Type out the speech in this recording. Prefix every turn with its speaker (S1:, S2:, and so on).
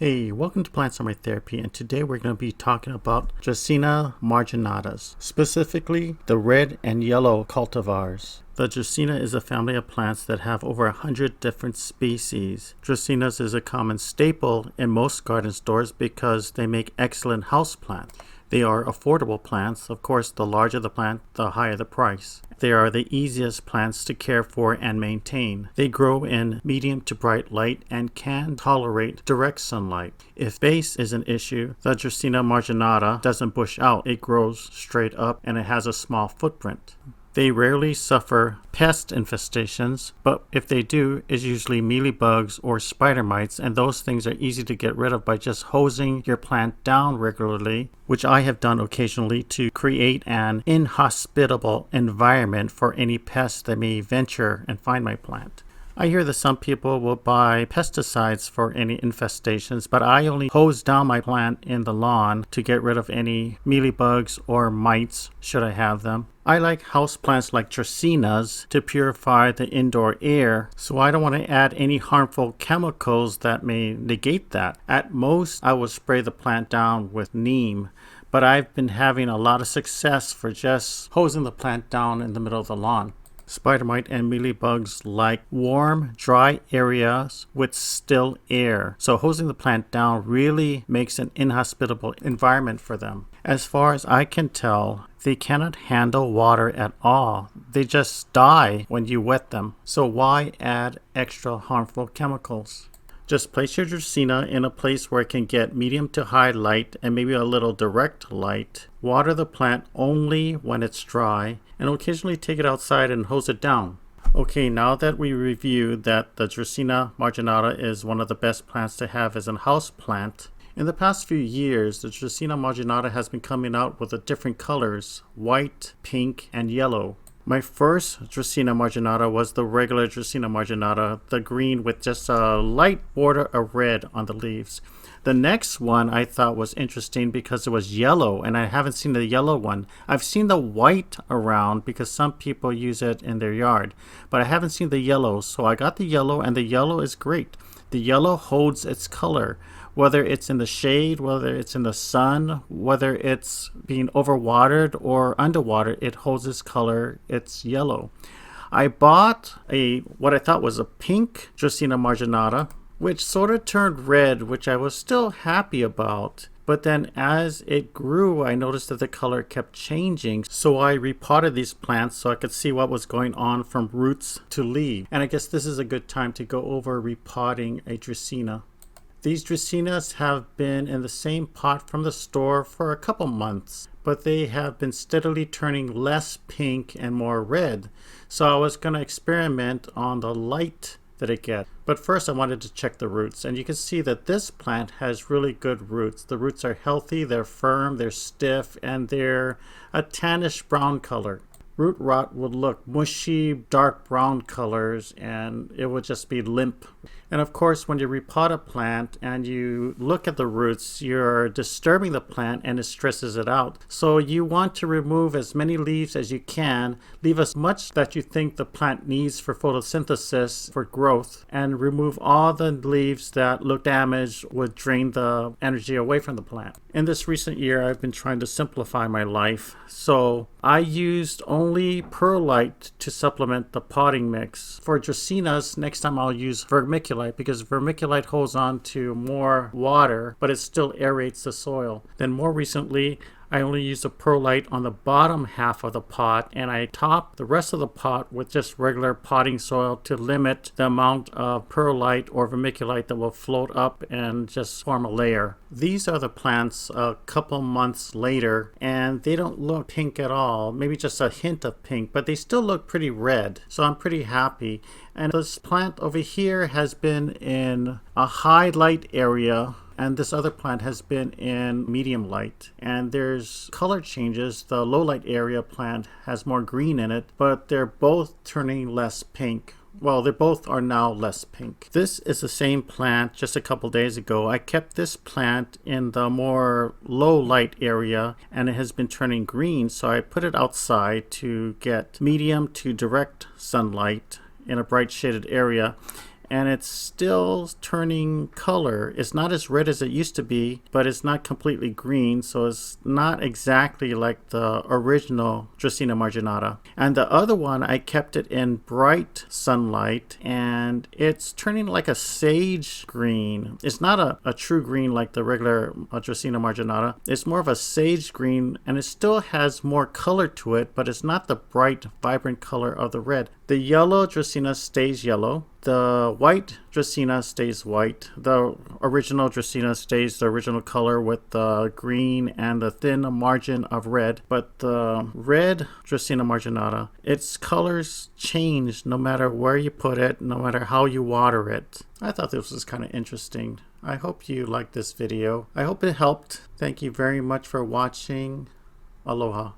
S1: Hey, welcome to Plant Summary Therapy, and today we're going to be talking about Dracaena marginatas, specifically the red and yellow cultivars. The Dracaena is a family of plants that have over 100 different species. Dracaenas is a common staple in most garden stores because they make excellent houseplants. They are affordable plants. Of course, the larger the plant, the higher the price. They are the easiest plants to care for and maintain. They grow in medium to bright light and can tolerate direct sunlight. If space is an issue, the Dracaena marginata doesn't bush out. It grows straight up and it has a small footprint. They rarely suffer pest infestations, but if they do, it's usually mealybugs or spider mites, and those things are easy to get rid of by just hosing your plant down regularly, which I have done occasionally to create an inhospitable environment for any pests that may venture and find my plant. I hear that some people will buy pesticides for any infestations, but I only hose down my plant in the lawn to get rid of any mealybugs or mites should I have them. I like houseplants like Dracaenas to purify the indoor air, so I don't want to add any harmful chemicals that may negate that. At most, I will spray the plant down with neem, but I've been having a lot of success for just hosing the plant down in the middle of the lawn. Spider mite and mealybugs like warm, dry areas with still air. So hosing the plant down really makes an inhospitable environment for them. As far as I can tell, they cannot handle water at all. They just die when you wet them. So why add extra harmful chemicals? Just place your Dracaena in a place where it can get medium to high light and maybe a little direct light. Water the plant only when it's dry, and occasionally take it outside and hose it down. Okay, now that we reviewed that the Dracaena marginata is one of the best plants to have as a house plant, in the past few years, the Dracaena marginata has been coming out with different colors: white, pink, and yellow. My first Dracaena marginata was the regular Dracaena marginata, the green with just a light border of red on the leaves. The next one I thought was interesting because it was yellow, and I haven't seen the yellow one. I've seen the white around because some people use it in their yard, but I haven't seen the yellow, so I got the yellow, and the yellow is great. The yellow holds its color. Whether it's in the shade, whether it's in the sun, whether it's being overwatered or underwater, it holds its color. It's yellow. I bought what I thought was a pink Dracaena marginata, which sort of turned red, which I was still happy about. But then as it grew, I noticed that the color kept changing. So I repotted these plants so I could see what was going on from roots to leaf. And I guess this is a good time to go over repotting a Dracaena. These Dracaenas have been in the same pot from the store for a couple months, but they have been steadily turning less pink and more red. So I was going to experiment on the light that it gets. But first I wanted to check the roots, and you can see that this plant has really good roots. The roots are healthy, they're firm, they're stiff, and they're a tannish brown color. Root rot would look mushy, dark brown colors, and it would just be limp. And of course, when you repot a plant and you look at the roots, you're disturbing the plant and it stresses it out. So you want to remove as many leaves as you can, leave as much that you think the plant needs for photosynthesis, for growth, and remove all the leaves that look damaged, would drain the energy away from the plant. In this recent year, I've been trying to simplify my life. So I used only perlite to supplement the potting mix. For Dracaenas, next time I'll use vermiculite because vermiculite holds on to more water, but it still aerates the soil. Then more recently, I only use the perlite on the bottom half of the pot, and I top the rest of the pot with just regular potting soil to limit the amount of perlite or vermiculite that will float up and just form a layer. These are the plants a couple months later, and they don't look pink at all, maybe just a hint of pink, but they still look pretty red, so I'm pretty happy. And this plant over here has been in a high light area, and this other plant has been in medium light. And there's color changes. The low light area plant has more green in it, but they're both turning less pink. Well, they both are now less pink. This is the same plant just a couple days ago. I kept this plant in the more low light area and it has been turning green, so I put it outside to get medium to direct sunlight in a bright shaded area. and it's still turning color. It's not as red as it used to be, but it's not completely green, so it's not exactly like the original Dracaena marginata. And the other one, I kept it in bright sunlight, and it's turning like a sage green. It's not a true green like the regular Dracaena marginata. It's more of a sage green, and it still has more color to it, but it's not the bright, vibrant color of the red. The yellow Dracaena stays yellow. The white Dracaena stays white. The original Dracaena stays the original color with the green and the thin margin of red. But the red Dracaena marginata, its colors change no matter where you put it, no matter how you water it. I thought this was kind of interesting. I hope you liked this video. I hope it helped. Thank you very much for watching. Aloha.